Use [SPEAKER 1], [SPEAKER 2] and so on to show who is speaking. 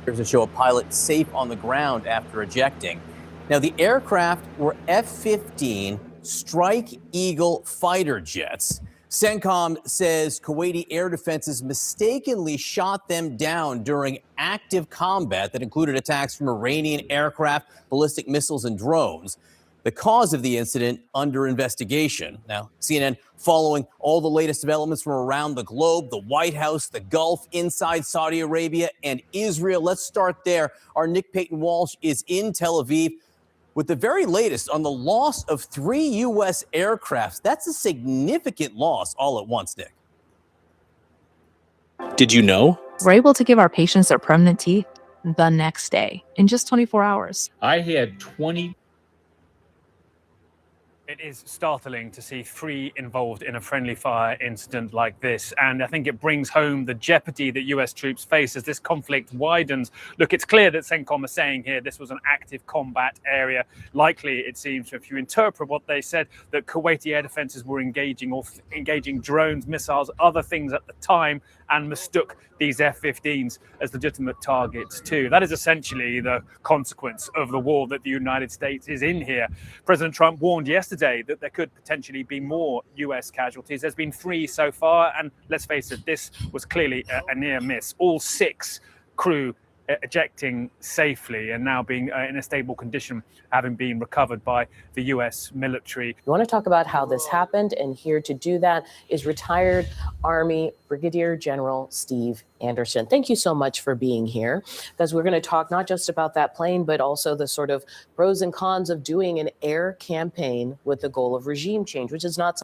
[SPEAKER 1] To show a pilot safe on the ground after ejecting. Now, the aircraft were F-15 Strike Eagle fighter jets. CENTCOM says Kuwaiti air defenses mistakenly shot them down during active combat that included attacks from Iranian aircraft, ballistic missiles, and drones. The cause of the incident under investigation. Now, CNN following all the latest developments from around the globe, the White House, the Gulf, inside Saudi Arabia, and Israel. Let's start there. Our Nick Payton-Walsh is in Tel Aviv with the very latest on the loss of 3 U.S. aircrafts. That's a significant loss all at once, Nick.
[SPEAKER 2] Did you know?
[SPEAKER 3] We're able to give our patients their permanent teeth the next day in just 24 hours.
[SPEAKER 4] I had 20.
[SPEAKER 5] It is startling to see 3 involved in a friendly fire incident like this. And I think it brings home the jeopardy that US troops face as this conflict widens. Look, it's clear that CENTCOM is saying here this was an active combat area. Likely, it seems, if you interpret what they said, that Kuwaiti air defenses were engaging drones, missiles, other things at the time, and mistook these F-15s as legitimate targets too. That is essentially the consequence of the war that the United States is in here. President Trump warned yesterday that there could potentially be more US casualties. There's been 3 so far, and let's face it, this was clearly a near miss. All 6 crew ejecting safely and now being in a stable condition, having been recovered by the US military.
[SPEAKER 6] We want to talk about how this happened, and here to do that is retired Army Brigadier General Steve Anderson. Thank you so much for being here, because we're going to talk not just about that plane, but also the sort of pros and cons of doing an air campaign with the goal of regime change, which is not